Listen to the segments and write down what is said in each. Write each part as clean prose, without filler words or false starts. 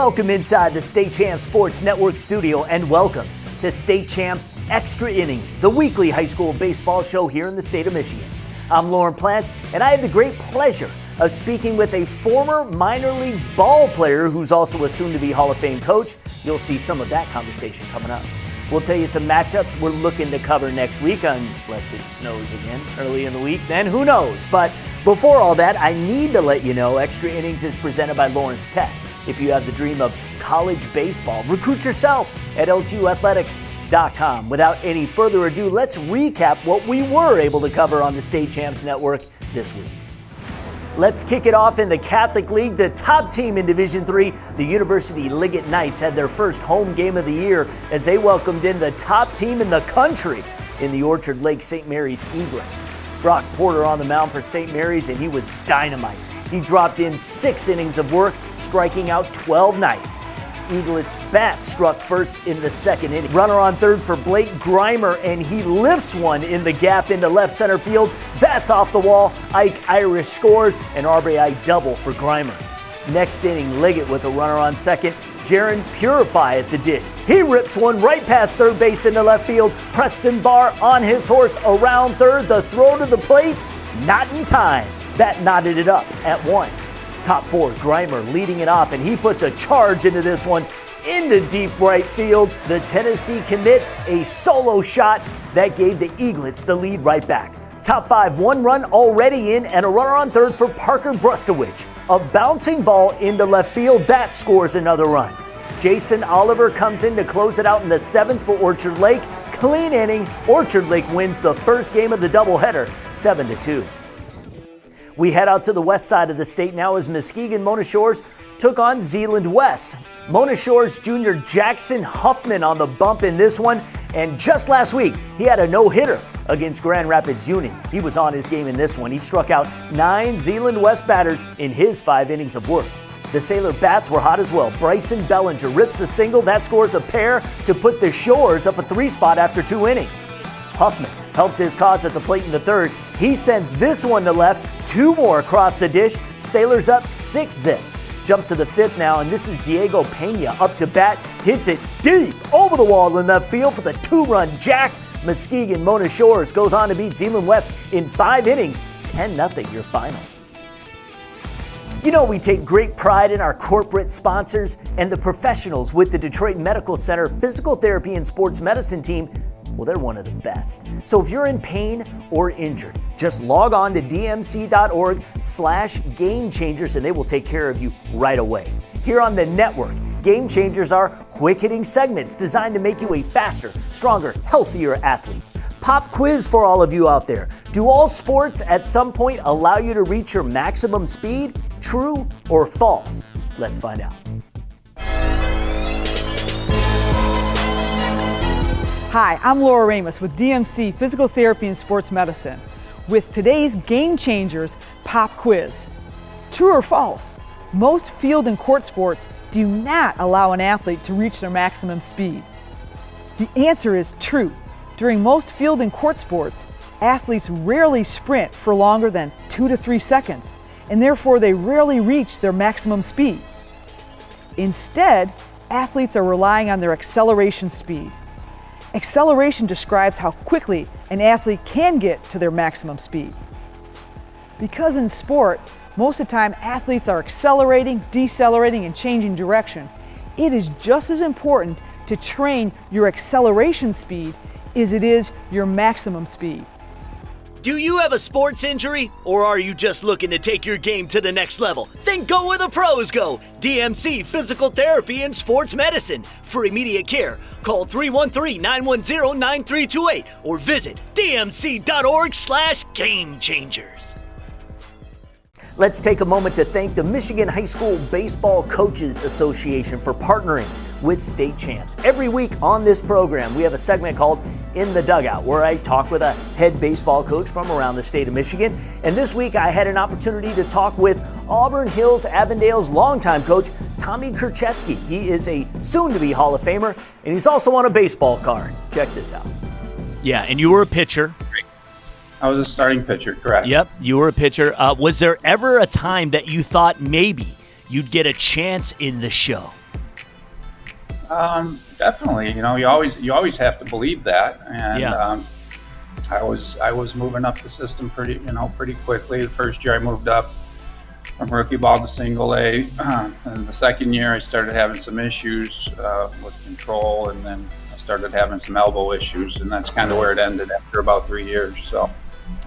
Welcome inside the State Champs Sports Network studio, and welcome to State Champs Extra Innings, the weekly high school baseball show here in the state of Michigan. I'm Lorne, and I had the great pleasure of speaking with a former minor league ball player who's also a soon-to-be Hall of Fame coach. You'll see some of that conversation coming up. We'll tell you some matchups we're looking to cover next week, unless it snows again early in the week, then who knows. But before all that, I need to let you know Extra Innings is presented by Lawrence Tech. If you have the dream of college baseball, recruit yourself at L2Athletics.com. Without any further ado, let's recap what we were able to cover on the State Champs Network this week. Let's kick it off in the Catholic League. The top team in Division III, the University Liggett Knights, had their first home game of the year as they welcomed in the top team in the country in the Orchard Lake St. Mary's Eaglets. Brock Porter on the mound for St. Mary's, and he was dynamite. He dropped in 6 innings of work, striking out 12 Knights. Eaglet's bat struck first in the second inning. Runner on third for Blake Grimer, and he lifts one in the gap into left center field. That's off the wall. Ike Irish scores, an RBI double for Grimer. Next inning, Liggett with a runner on second. Jaron Purify at the dish. He rips one right past third base into left field. Preston Barr on his horse around third. The throw to the plate, not in time. That knotted it up at 1. Top 4, Grimer leading it off, and he puts a charge into this one into deep right field. The Tennessee commit a solo shot that gave the Eaglets the lead right back. Top 5, 1 run already in, and a runner on third for Parker Brustowich. A bouncing ball into left field, that scores another run. Jason Oliver comes in to close it out in the 7th for Orchard Lake. Clean inning, Orchard Lake wins the first game of the doubleheader, 7-2. We head out to the west side of the state now as Muskegon Mona Shores took on Zeeland West. Mona Shores junior Jackson Huffman on the bump in this one, and just last week he had a no-hitter against Grand Rapids Union. He was on his game in this one. He struck out 9 Zeeland West batters in his 5 innings of work. The Sailor bats were hot as well. Bryson Bellinger rips a single, that scores a pair to put the Shores up a 3 spot after 2 innings. Huffman helped his cause at the plate in the 3rd. He sends this one to left, 2 more across the dish. Sailors up 6-zip. Jump to the 5th now, and this is Diego Pena up to bat. Hits it deep over the wall in left field for the 2-run jack. Muskegon Mona Shores goes on to beat Zeeland West in 5 innings, 10-0 your final. You know, we take great pride in our corporate sponsors and the professionals with the Detroit Medical Center Physical Therapy and Sports Medicine team. Well, they're one of the best. So if you're in pain or injured, just log on to dmc.org/Game Changers and they will take care of you right away. Here on the network, Game Changers are quick-hitting segments designed to make you a faster, stronger, healthier athlete. Pop quiz for all of you out there. Do all sports at some point allow you to reach your maximum speed? True or false? Let's find out. Hi, I'm Laura Ramos with DMC Physical Therapy and Sports Medicine with today's Game Changers Pop Quiz. True or false? Most field and court sports do not allow an athlete to reach their maximum speed. The answer is true. During most field and court sports, athletes rarely sprint for longer than 2 to 3 seconds, and therefore they rarely reach their maximum speed. Instead, athletes are relying on their acceleration speed. Acceleration describes how quickly an athlete can get to their maximum speed. Because in sport, most of the time athletes are accelerating, decelerating, and changing direction, it is just as important to train your acceleration speed as it is your maximum speed. Do you have a sports injury, or are you just looking to take your game to the next level? Then go where the pros go. DMC Physical Therapy and Sports Medicine. For immediate care, call 313-910-9328 or visit dmc.org/Game Changers. Let's take a moment to thank the Michigan High School Baseball Coaches Association for partnering with State Champs. Every week on this program, we have a segment called In the Dugout, where I talk with a head baseball coach from around the state of Michigan. And this week, I had an opportunity to talk with Auburn Hills Avondale's longtime coach, Tommy Kurczewski. He is a soon-to-be Hall of Famer, and he's also on a baseball card. Check this out. Yeah, and you were a pitcher. I was a starting pitcher, correct. Yep, you were a pitcher. Was there ever a time that you thought maybe you'd get a chance in the show? Definitely. You always have to believe that. And I was moving up the system pretty quickly. The first year I moved up from rookie ball to single A, and the second year I started having some issues with control, and then I started having some elbow issues, and that's kind of where it ended after about 3 years. So.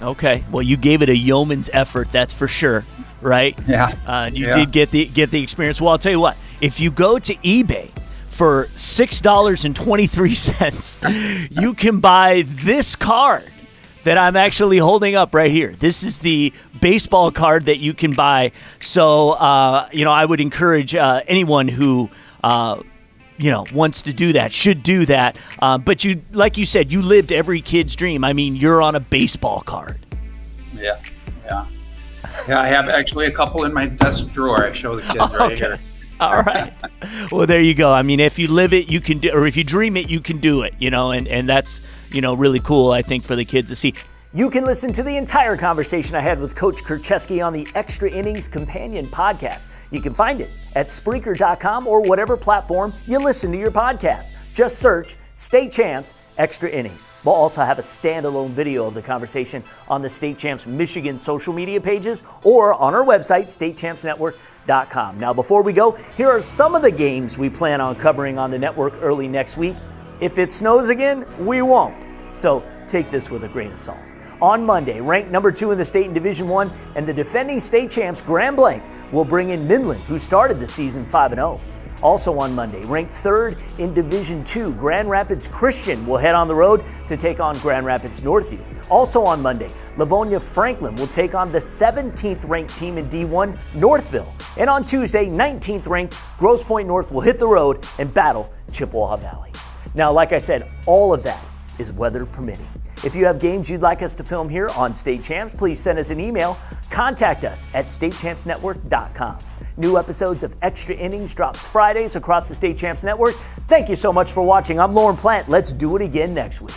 Okay. Well, you gave it a yeoman's effort, that's for sure, right? Yeah. You did get the experience. Well, I'll tell you what. If you go to eBay for $6.23, you can buy this card that I'm actually holding up right here. This is the baseball card that you can buy. So, I would encourage anyone who wants to do that, should do that. But you, like you said, you lived every kid's dream. I mean, you're on a baseball card. Yeah. I have actually a couple in my desk drawer. I show the kids right here. All right. Well, there you go. I mean, if you live it, you can do, or if you dream it, you can do it, and that's, really cool, I think, for the kids to see. You can listen to the entire conversation I had with Coach Kurczewski on the Extra Innings Companion podcast. You can find it at Spreaker.com or whatever platform you listen to your podcast. Just search State Champs Extra Innings. We'll also have a standalone video of the conversation on the State Champs Michigan social media pages or on our website, StateChampsNetwork.com. Now, before we go, here are some of the games we plan on covering on the network early next week. If it snows again, we won't. So take this with a grain of salt. On Monday, ranked number 2 in the state in Division I, and the defending state champs Grand Blanc will bring in Midland, who started the season 5-0. Also on Monday, ranked 3rd in Division II, Grand Rapids Christian will head on the road to take on Grand Rapids Northview. Also on Monday, Livonia Franklin will take on the 17th ranked team in D1, Northville. And on Tuesday, 19th ranked Grosse Pointe North will hit the road and battle Chippewa Valley. Now, like I said, all of that is weather permitting. If you have games you'd like us to film here on State Champs, please send us an email. Contact us at StateChampsNetwork.com. New episodes of Extra Innings drops Fridays across the State Champs Network. Thank you so much for watching. I'm Lorne Plant. Let's do it again next week.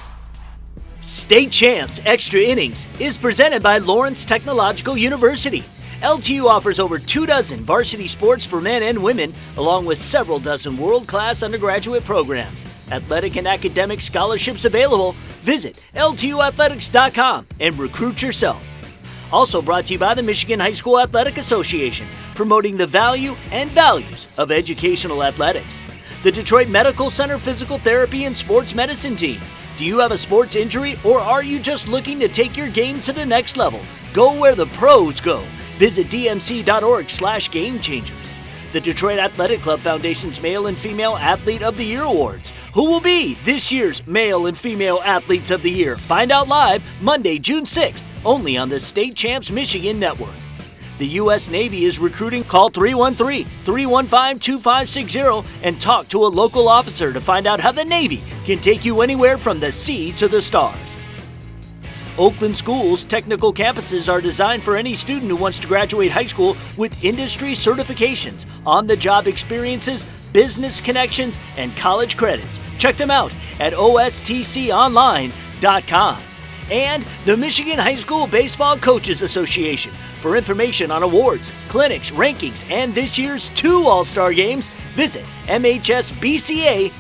State Champs Extra Innings is presented by Lawrence Technological University. LTU offers over 24 varsity sports for men and women, along with several dozen world-class undergraduate programs. Athletic and academic scholarships available. Visit LTUathletics.com and recruit yourself. Also brought to you by the Michigan High School Athletic Association, promoting the value and values of educational athletics. The Detroit Medical Center Physical Therapy and Sports Medicine Team. Do you have a sports injury, or are you just looking to take your game to the next level? Go where the pros go. Visit dmc.org/gamechangers. The Detroit Athletic Club Foundation's Male and Female Athlete of the Year Awards. Who will be this year's Male and Female Athletes of the Year? Find out live Monday, June 6th, only on the State Champs Michigan Network. The U.S. Navy is recruiting. Call 313-315-2560 and talk to a local officer to find out how the Navy can take you anywhere from the sea to the stars. Oakland School's technical campuses are designed for any student who wants to graduate high school with industry certifications, on-the-job experiences, business connections, and college credits. Check them out at ostconline.com. And the Michigan High School Baseball Coaches Association. For information on awards, clinics, rankings, and this year's 2 All-Star games, visit mhsbca.org.